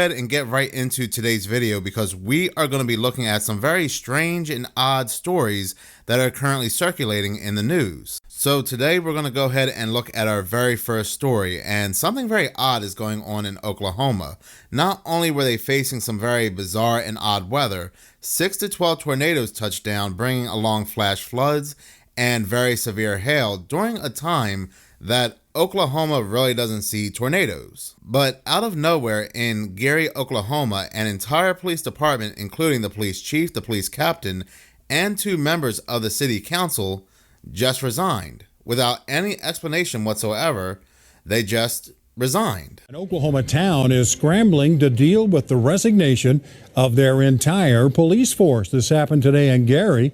And get right into today's video because we are going to be looking at some very strange and odd stories that are currently circulating in the news. So today we're going to go ahead and look at our very first story, and something very odd is going on in Oklahoma. Not only were they facing some very bizarre and odd weather, 6 to 12 tornadoes touched down, bringing along flash floods and very severe hail during a time that Oklahoma really doesn't see tornadoes. But out of nowhere in Gary, Oklahoma, an entire police department, including the police chief, the police captain, and 2 members of the city council, just resigned. Without any explanation whatsoever, they just resigned. An Oklahoma town is scrambling to deal with the resignation of their entire police force. This happened today in Gary.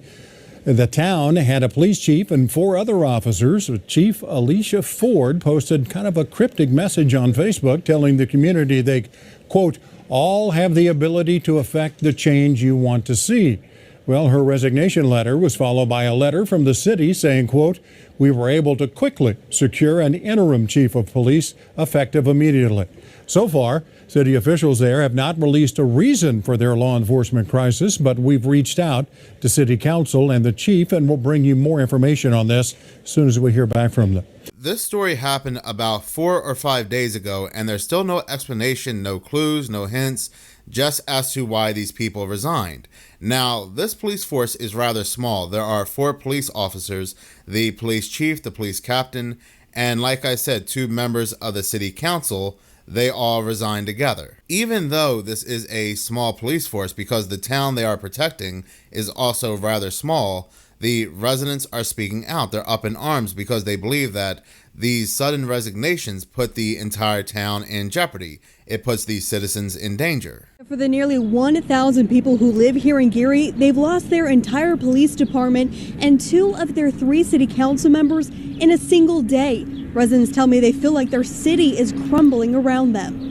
The town had a police chief and 4 other officers. Chief Alicia Ford posted kind of a cryptic message on Facebook telling the community they, quote, all have the ability to affect the change you want to see. Well, her resignation letter was followed by a letter from the city saying, quote, we were able to quickly secure an interim chief of police effective immediately. So far, city officials there have not released a reason for their law enforcement crisis, but we've reached out to city council and the chief, and we'll bring you more information on this as soon as we hear back from them. This story happened about 4 or 5 days ago, and there's still no explanation, no clues, no hints, just as to why these people resigned. Now, this police force is rather small. There are 4 police officers, the police chief, the police captain, and like I said, 2 members of the city council. They all resigned together. Even though this is a small police force, because the town they are protecting is also rather small, the residents are speaking out. They're up in arms because they believe that these sudden resignations put the entire town in jeopardy. It puts these citizens in danger. For the nearly 1,000 people who live here in Gary, they've lost their entire police department and 2 of their 3 city council members in a single day. Residents tell me they feel like their city is crumbling around them.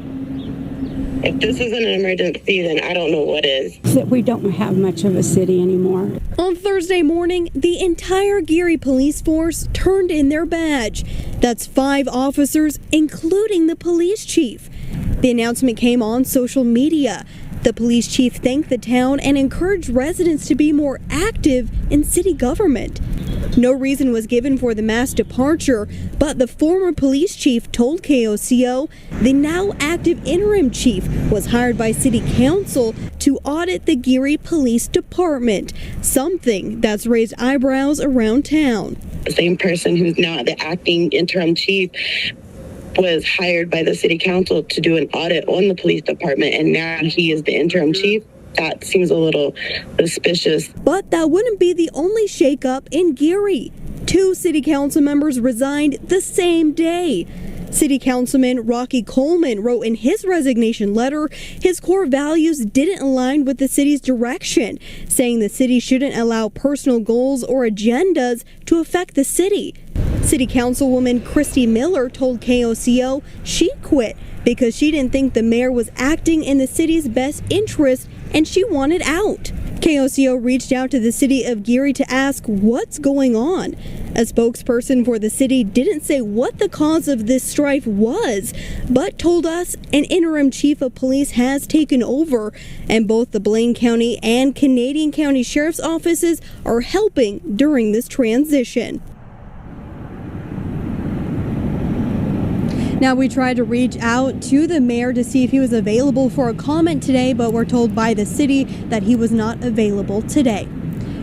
If this isn't an emergency, then I don't know what is. That we don't have much of a city anymore. On Thursday morning, the entire Gary police force turned in their badge. That's 5 officers, including the police chief. The announcement came on social media. The police chief thanked the town and encouraged residents to be more active in city government. No reason was given for the mass departure, but the former police chief told KOCO the now active interim chief was hired by city council to audit the Gary Police Department, something that's raised eyebrows around town. The same person who's now the acting interim chief was hired by the city council to do an audit on the police department, and now he is the interim chief. That seems a little suspicious. But that wouldn't be the only shakeup in Gary. 2 city council members resigned the same day. City Councilman Rocky Coleman wrote in his resignation letter his core values didn't align with the city's direction, saying the city shouldn't allow personal goals or agendas to affect the city. City Councilwoman Christy Miller told KOCO she quit because she didn't think the mayor was acting in the city's best interest and she wanted out. KOCO reached out to the city of Gary to ask what's going on. A spokesperson for the city didn't say what the cause of this strife was, but told us an interim chief of police has taken over, and both the Blaine County and Canadian County Sheriff's offices are helping during this transition. Now, we tried to reach out to the mayor to see if he was available for a comment today, but we're told by the city that he was not available today.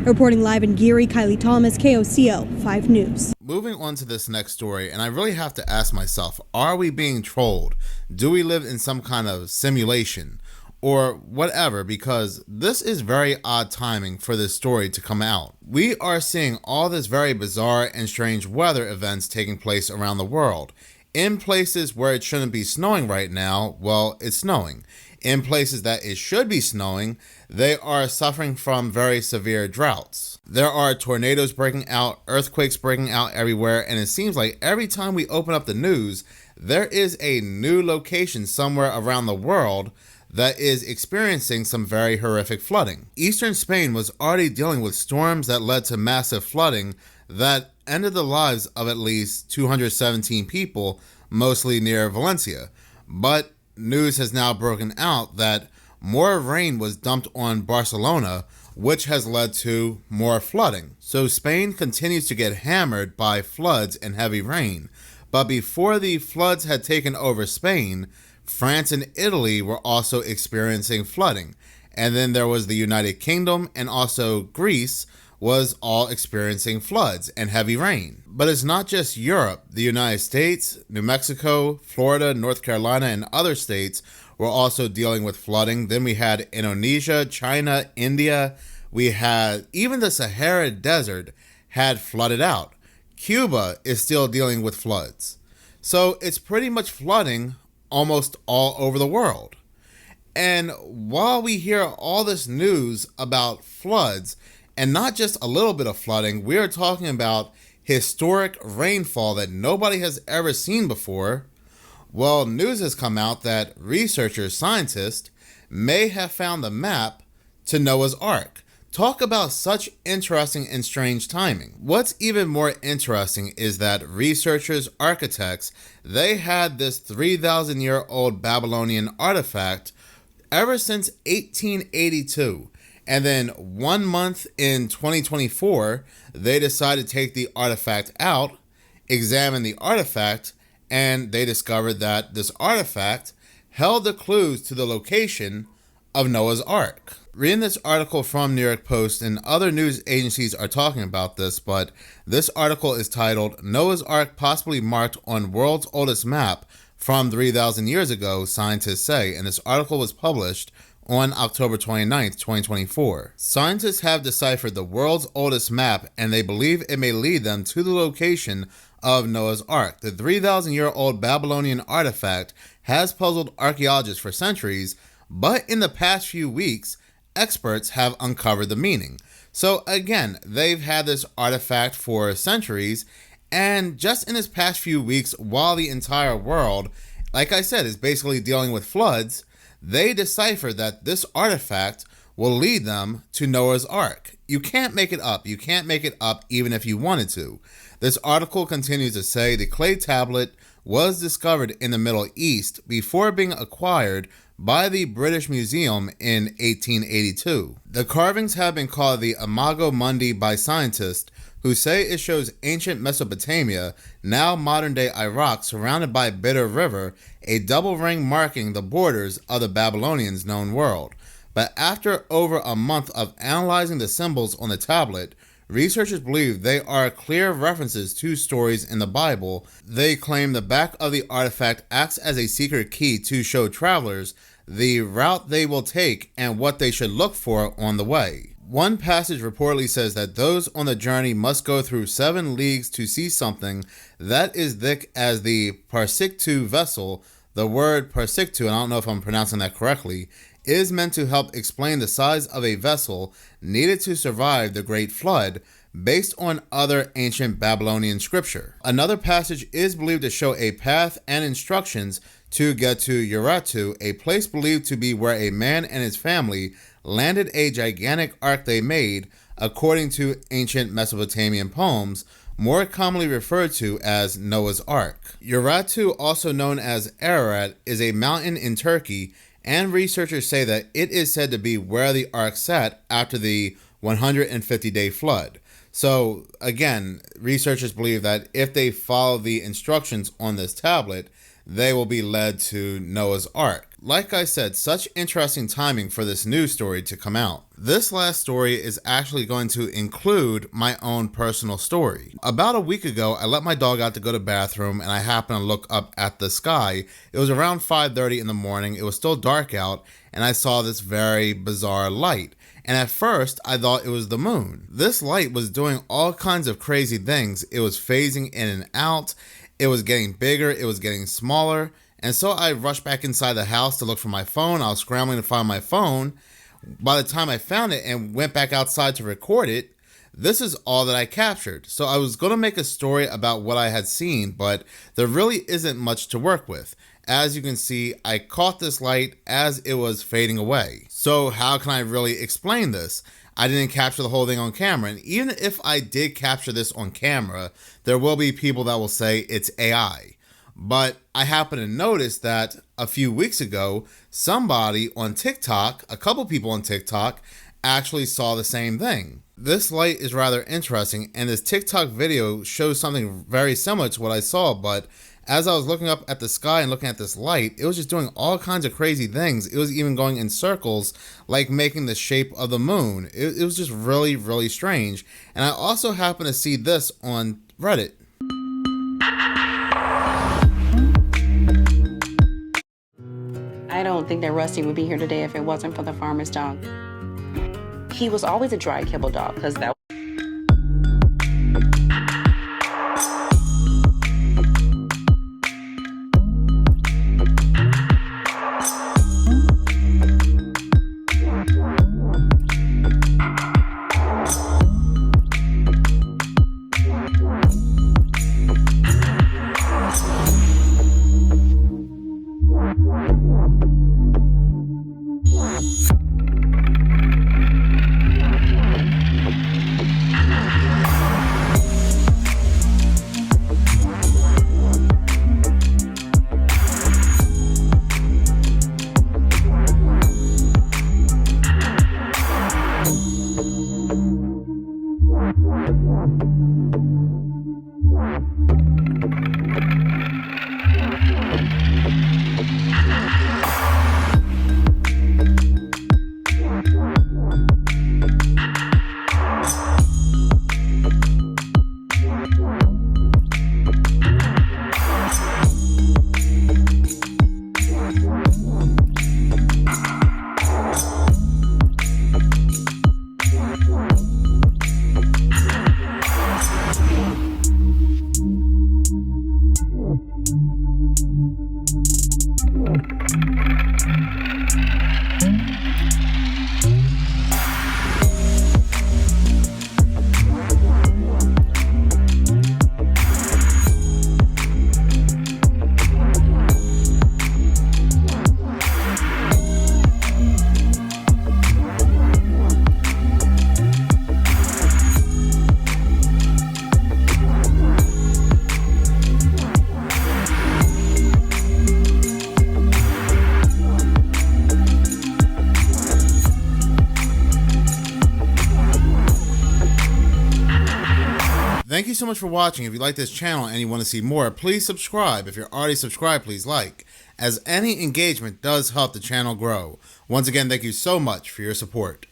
Reporting live in Gary, Kylie Thomas, KOCO 5 News. Moving on to this next story, and I really have to ask myself, are we being trolled? Do we live in some kind of simulation? Or whatever, because this is very odd timing for this story to come out. We are seeing all this very bizarre and strange weather events taking place around the world. In places where it shouldn't be snowing right now, well, it's snowing. In places that it should be snowing, they are suffering from very severe droughts. There are tornadoes breaking out, earthquakes breaking out everywhere, and it seems like every time we open up the news, there is a new location somewhere around the world that is experiencing some very horrific flooding. Eastern Spain was already dealing with storms that led to massive flooding that ended the lives of at least 217 people, mostly near Valencia. But news has now broken out that more rain was dumped on Barcelona, which has led to more flooding. So Spain continues to get hammered by floods and heavy rain. But before the floods had taken over Spain, France and Italy were also experiencing flooding. And then there was the United Kingdom, and also Greece was all experiencing floods and heavy rain. But it's not just Europe. The United States, New Mexico, Florida, North Carolina, and other states were also dealing with flooding. Then we had Indonesia, China, India. We had even the Sahara Desert had flooded out. Cuba is still dealing with floods. So it's pretty much flooding almost all over the world. And while we hear all this news about floods, and not just a little bit of flooding, we are talking about historic rainfall that nobody has ever seen before. Well, news has come out that researchers, scientists, may have found the map to Noah's Ark. Talk about such interesting and strange timing. What's even more interesting is that researchers, architects, they had this 3,000-year-old Babylonian artifact ever since 1882. And then 1 month in 2024, they decided to take the artifact out, examine the artifact, and they discovered that this artifact held the clues to the location of Noah's Ark. Reading this article from New York Post, and other news agencies are talking about this, but this article is titled, Noah's Ark Possibly Marked on World's Oldest Map from 3,000 Years Ago, Scientists Say, and this article was published on October 29th, 2024. Scientists have deciphered the world's oldest map, and they believe it may lead them to the location of Noah's Ark. The 3,000-year-old Babylonian artifact has puzzled archaeologists for centuries, but in the past few weeks, experts have uncovered the meaning. So again, they've had this artifact for centuries, and just in this past few weeks, while the entire world, like I said, is basically dealing with floods, they deciphered that this artifact will lead them to Noah's Ark. You can't make it up. You can't make it up even if you wanted to. This article continues to say the clay tablet was discovered in the Middle East before being acquired by the British Museum in 1882. The carvings have been called the Imago Mundi by scientists who say it shows ancient Mesopotamia, now modern-day Iraq, surrounded by Bitter River, a double ring marking the borders of the Babylonians' known world. But after over a month of analyzing the symbols on the tablet, researchers believe they are clear references to stories in the Bible. They claim the back of the artifact acts as a secret key to show travelers the route they will take and what they should look for on the way. One passage reportedly says that those on the journey must go through 7 leagues to see something that is thick as the Parsiktu vessel. The word Parsiktu, and I don't know if I'm pronouncing that correctly, is meant to help explain the size of a vessel needed to survive the Great Flood based on other ancient Babylonian scripture. Another passage is believed to show a path and instructions to get to Urartu, a place believed to be where a man and his family landed a gigantic ark they made, according to ancient Mesopotamian poems, more commonly referred to as Noah's Ark. Urartu, also known as Ararat, is a mountain in Turkey, and researchers say that it is said to be where the ark sat after the 150-day flood. So again, researchers believe that if they follow the instructions on this tablet, they will be led to Noah's Ark. Like I said, such interesting timing for this news story to come out. This last story is actually going to include my own personal story. About a week ago, I let my dog out to go to the bathroom, and I happened to look up at the sky. It was around 5:30 in the morning. It was still dark out, and I saw this very bizarre light. And at first, I thought it was the moon. This light was doing all kinds of crazy things. It was phasing in and out. It was getting bigger. It was getting smaller. And so I rushed back inside the house to look for my phone. I was scrambling to find my phone. By the time I found it and went back outside to record it, this is all that I captured. So I was going to make a story about what I had seen, but there really isn't much to work with. As you can see, I caught this light as it was fading away. So how can I really explain this? I didn't capture the whole thing on camera. And even if I did capture this on camera, there will be people that will say it's AI. But I happen to notice that a few weeks ago, somebody on TikTok, a couple people on TikTok, actually saw the same thing. This light is rather interesting, and this TikTok video shows something very similar to what I saw, but as I was looking up at the sky and looking at this light, it was just doing all kinds of crazy things. It was even going in circles, like making the shape of the moon. It was just really, really strange. And I also happened to see this on Reddit. I don't think that Rusty would be here today if it wasn't for the farmer's dog. He was always a dry kibble dog because that Thank you so much for watching. If you like this channel and you want to see more, please subscribe. If you're already subscribed, please like, as any engagement does help the channel grow. Once again, thank you so much for your support.